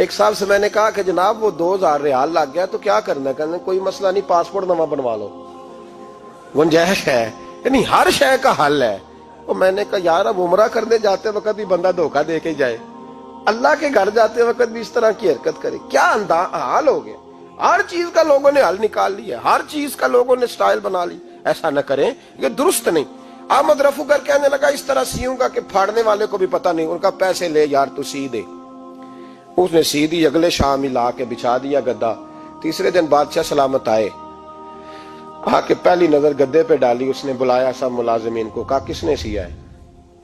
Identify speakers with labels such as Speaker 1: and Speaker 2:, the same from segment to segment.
Speaker 1: ایک صاحب سے میں نے کہا کہ جناب وہ 2000 ریال لگ گیا تو کیا کرنا ہے؟ کہنے کوئی مسئلہ نہیں، پاسپورٹ نواں بنوا لو، گنجائش ہے، یعنی ہر شے کا حل ہے۔ اور میں نے کہا یار اب عمرہ کرنے جاتے وقت بھی بندہ دھوکہ دے کے جائے، اللہ کے گھر جاتے وقت بھی اس طرح کی حرکت کرے، کیا حال ہو گیا؟ ہر چیز کا لوگوں نے حل نکال لیا، ہر چیز کا لوگوں نے سٹائل بنا لی۔ ایسا نہ کریں، یہ درست نہیں۔ احمد رفو گر کہنے لگا اس طرح سیوں گا کہ پھاڑنے والے کو بھی پتہ نہیں، ان کا پیسے لے یار تو سی دے۔ اس نے سی دی، اگلے شام ہی لا کے بچھا دیا گدا۔ تیسرے دن بادشاہ سلامت آئے، آ کے پہلی نظر گدے پہ ڈالی، اس نے بلایا سب ملازمین کو، کہا کس نے سیا ہے؟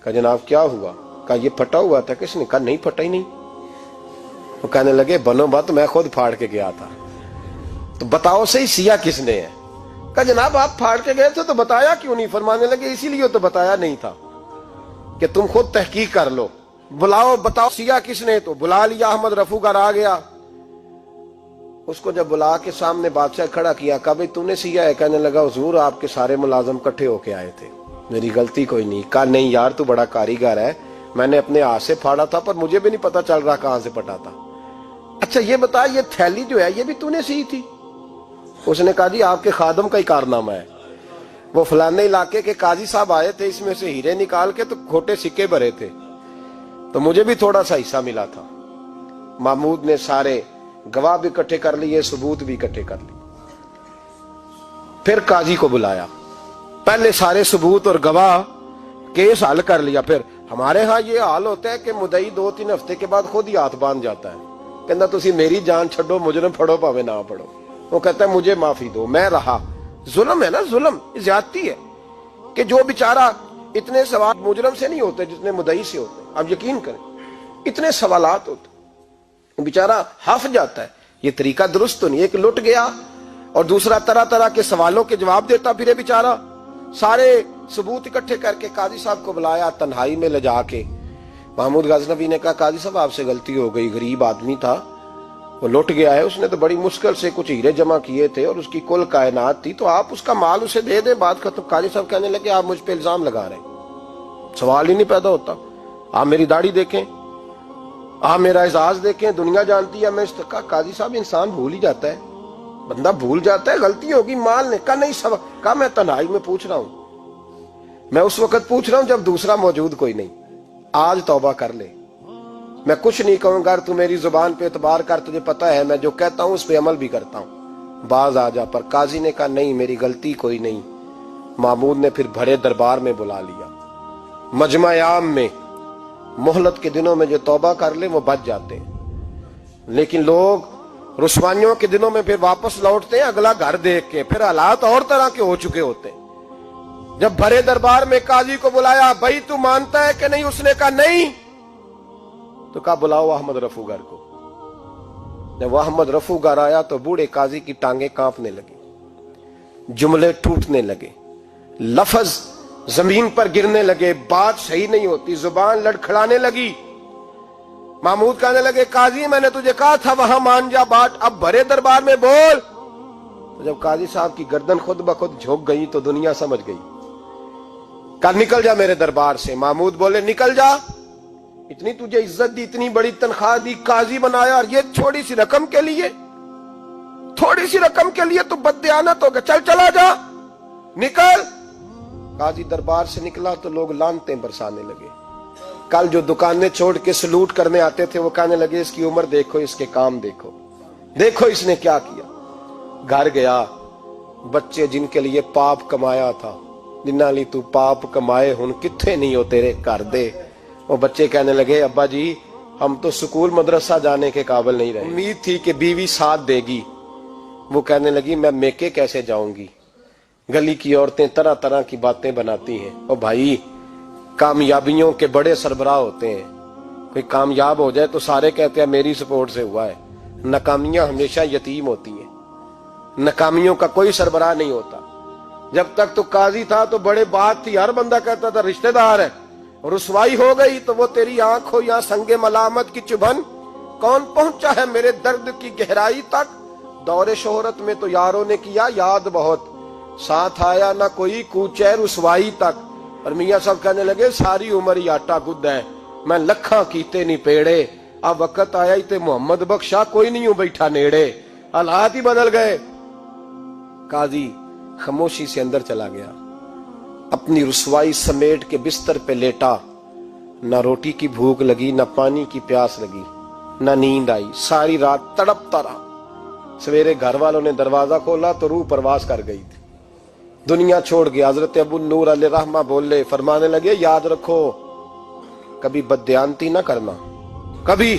Speaker 1: کہا جناب کیا ہوا؟ کہا یہ پھٹا ہوا تھا۔ کس نے؟ کہا نہیں پھٹا ہی نہیں۔ وہ کہنے لگے بنو بات، میں خود پھاڑ کے گیا تھا، تو بتاؤ صحیح سیا کس نے ہے؟ کہا جناب آپ پھاڑ کے گئے تھے تو بتایا کیوں نہیں؟ فرمانے لگے اسی لیے تو بتایا نہیں تھا کہ تم خود تحقیق کر لو، بلاؤ بتاؤ سیا کس نے۔ تو بلا لیا، احمد رفو گر آ گیا۔ اس کو جب بلا کے سامنے بادشاہ کھڑا کیا، کہا بھئی تو نے سیا ہے؟ کہنے لگا حضور آپ کے سارے ملازم کٹھے ہو کے آئے تھے، میری غلطی کوئی نہیں۔ کہا نہیں یار تو بڑا کاریگر ہے، میں نے اپنے ہاتھ سے پھاڑا تھا پر مجھے بھی نہیں پتا چل رہا کہاں سے پھٹا تھا۔ اچھا یہ بتا یہ تھیلی جو ہے یہ بھی تو نے سی تھی؟ اس نے کہا جی آپ کے خادم کا ہی کارنامہ ہے، وہ فلانے علاقے کے قاضی صاحب آئے تھے، اس میں سے ہیرے نکال کے تو کھوٹے سکے بھرے تھے، تو مجھے بھی تھوڑا سا حصہ ملا تھا۔ محمود نے سارے گواہ بھی اکٹھے کر لیے، ثبوت بھی اکٹھے کر لیے۔ پھر قاضی کو بلایا، پہلے سارے ثبوت اور گواہ کیس حل کر لیا۔ پھر ہمارے ہاں یہ حال ہوتا ہے کہ مدعی 2-3 ہفتے کے بعد خود ہی ہاتھ باندھ جاتا ہے، کہنا تسی میری جان چھڈو، مجرم پھڑو پاوے نہ پڑھو۔ وہ کہتا ہے مجھے معافی دو، میں رہا۔ ظلم ہے نا، ظلم زیادتی ہے کہ جو بیچارہ اتنے سوال مجرم سے نہیں ہوتے جتنے مدعی سے ہوتے ہیں۔ آپ یقین کریں اتنے سوالات ہوتے بیچارہ ہف جاتا ہے۔ یہ طریقہ درست تو نہیں، ایک لٹ گیا اور دوسرا طرح طرح کے سوالوں کے جواب دیتا پھرے بیچارہ۔ سارے ثبوت اکٹھے کر کے قاضی صاحب کو بلایا تنہائی میں لے جا کے۔ محمود غزنوی نے کہا قاضی صاحب آپ سے غلطی ہو گئی، غریب آدمی تھا، وہ لٹ گیا ہے، اس نے تو بڑی مشکل سے کچھ ہیرے جمع کیے تھے اور اس کی کل کائنات تھی، تو آپ اس کا مال اسے دے دیں، بات ختم۔ قاضی صاحب کہنے لگے آپ مجھ پہ الزام لگا رہے ہیں، سوال ہی نہیں پیدا ہوتا، آپ میری داڑھی دیکھیں، آپ میرا اعزاز دیکھیں، دنیا جانتی ہے میں اس کا۔ قاضی صاحب انسان بھول ہی جاتا ہے، بندہ بھول جاتا ہے، غلطی ہوگی، مال نے کہا نہیں سب، کہا میں تنہائی میں پوچھ رہا ہوں، میں اس وقت پوچھ رہا ہوں جب دوسرا موجود کوئی نہیں، آج توبہ کر لے، میں کچھ نہیں کہوں گا، تو میری زبان پہ اعتبار کر، تجھے پتا ہے میں جو کہتا ہوں اس پہ عمل بھی کرتا ہوں، باز آ جا۔ پر قاضی نے کہا نہیں میری غلطی کوئی نہیں۔ محمود نے پھر بڑے دربار میں بلا لیا، مجمع عام میں۔ مہلت کے دنوں میں جو توبہ کر لے وہ بچ جاتے ہیں، لیکن لوگ رسوائیوں کے دنوں میں پھر واپس لوٹتے ہیں اگلا گھر دیکھ کے، پھر حالات اور طرح کے ہو چکے ہوتے ہیں۔ جب بڑے دربار میں قاضی کو بلایا، بھائی تو مانتا ہے کہ نہیں؟ اس نے کہا نہیں۔ تو کہا بلاؤ احمد رفو گر کو۔ جب احمد رفو گر آیا تو بوڑھے قاضی کی ٹانگیں کانپنے لگی، جملے ٹوٹنے لگے، لفظ زمین پر گرنے لگے، بات صحیح نہیں ہوتی، زبان لڑکھڑانے لگی۔ محمود کہنے لگے قاضی میں نے تجھے کہا تھا وہاں مان جا بات، اب بڑے دربار میں بول۔ تو جب قاضی صاحب کی گردن خود بخود جھک گئی تو دنیا سمجھ گئی، کہا نکل جا میرے دربار سے۔ محمود بولے نکل جا، اتنی تجھے عزت دی، اتنی بڑی تنخواہ دی، قاضی بنایا، اور یہ تھوڑی سی رقم کے لیے، تھوڑی سی رقم کے لیے تو بددیانت ہو گیا، چل چلا جا، نکل۔ قاضی دربار سے نکلا تو لوگ لعنتیں برسانے لگے۔ کل جو دکانیں چھوڑ کے سلوٹ کرنے آتے تھے وہ کہنے لگے اس کی عمر دیکھو، اس کے کام دیکھو، دیکھو اس نے کیا کیا۔ گھر گیا، بچے جن کے لیے پاپ کمایا تھا، جنہاں لی تو پاپ کمائے ہن کتھے نہیں ہو تیرے گھر دے۔ وہ بچے کہنے لگے ابا جی ہم تو سکول مدرسہ جانے کے قابل نہیں رہے، امید تھی کہ بیوی ساتھ دے گی۔ وہ کہنے لگی میں میکے کیسے جاؤں گی، گلی کی عورتیں طرح طرح کی باتیں بناتی ہیں۔ اور بھائی کامیابیوں کے بڑے سربراہ ہوتے ہیں، کوئی کامیاب ہو جائے تو سارے کہتے ہیں میری سپورٹ سے ہوا ہے، ناکامیاں ہمیشہ یتیم ہوتی ہیں، ناکامیوں کا کوئی سربراہ نہیں ہوتا۔ جب تک تو قاضی تھا تو بڑے بات تھی، ہر بندہ کہتا تھا رشتہ دار ہے، رسوائی ہو گئی تو وہ تیری آنکھ ہو یا سنگ ملامت کی چبھن، کون پہنچا ہے میرے درد کی گہرائی تک، دور شہرت میں تو یاروں نے کیا یاد بہت، ساتھ آیا نہ کوئی کوچے رسوائی تک۔ اور میاں صاحب کہنے لگے ساری عمر ہی آٹا گد ہے، میں لکھاں کیتے نہیں پیڑے، اب وقت آیا ہی تے محمد بخشا کوئی نہیں ہوں بیٹھا نیڑے، حالات ہی بدل گئے۔ قاضی خاموشی سے اندر چلا گیا، اپنی رسوائی سمیٹ کے بستر پہ لیٹا، نہ روٹی کی بھوک لگی، نہ پانی کی پیاس لگی، نہ نیند آئی، ساری رات تڑپتا رہا۔ سویرے گھر والوں نے دروازہ کھولا تو روح پرواز کر گئی تھی، دنیا چھوڑ گیا۔ حضرت ابو النور علیہ رحمہ بولے، فرمانے لگے یاد رکھو کبھی بددیانتی نہ کرنا، کبھی۔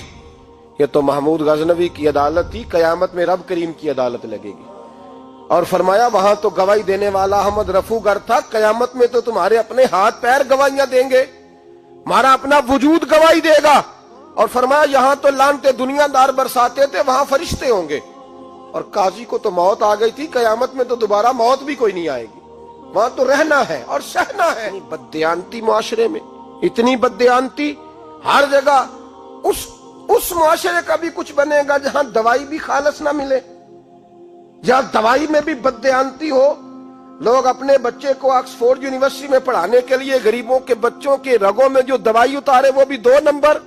Speaker 1: یہ تو محمود غزنوی کی عدالت تھی، قیامت میں رب کریم کی عدالت لگے گی۔ اور فرمایا وہاں تو گواہی دینے والا احمد رفو گر تھا، قیامت میں تو تمہارے اپنے ہاتھ پیر گواہیاں دیں گے، ہمارا اپنا وجود گواہی دے گا۔ اور فرمایا یہاں تو لعنتیں دنیا دار برساتے تھے، وہاں فرشتے ہوں گے۔ اور قاضی کو تو موت آ گئی تھی، قیامت میں تو دوبارہ موت بھی کوئی نہیں آئے گی، وہاں تو رہنا ہے اور سہنا ہے۔ بددیانتی معاشرے میں، اتنی بددیانتی ہر جگہ۔ اس معاشرے کا بھی کچھ بنے گا جہاں دوائی بھی خالص نہ ملے، جہاں دوائی میں بھی بددیانتی ہو۔ لوگ اپنے بچے کو آکسفورڈ یونیورسٹی میں پڑھانے کے لیے غریبوں کے بچوں کے رگوں میں جو دوائی اتارے وہ بھی 2 نمبر۔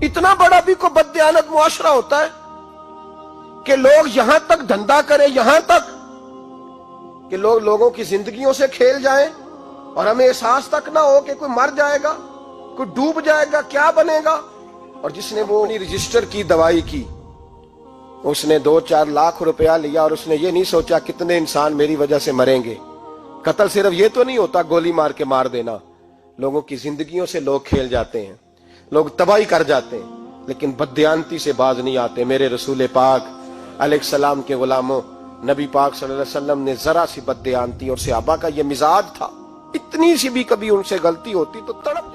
Speaker 1: اتنا بڑا بھی کو بددیانت معاشرہ ہوتا ہے کہ لوگ یہاں تک دھندا کریں، یہاں تک کہ لوگ لوگوں کی زندگیوں سے کھیل جائیں اور ہمیں احساس تک نہ ہو کہ کوئی مر جائے گا، کوئی ڈوب جائے گا، کیا بنے گا۔ اور جس نے وہ رجسٹر کی دوائی کی، اس نے 2-4 لاکھ روپیہ لیا اور اس نے یہ نہیں سوچا کتنے انسان میری وجہ سے مریں گے۔ قتل صرف یہ تو نہیں ہوتا گولی مار کے مار دینا، لوگوں کی زندگیوں سے لوگ کھیل جاتے ہیں، لوگ تباہی کر جاتے ہیں، لیکن بددیانتی سے باز نہیں آتے۔ میرے رسول پاک علیہ السلام کے غلاموں، نبی پاک صلی اللہ علیہ وسلم نے ذرا سی بددیانتی، اور صحابہ کا یہ مزاج تھا، اتنی سی بھی کبھی ان سے غلطی ہوتی تو تڑپ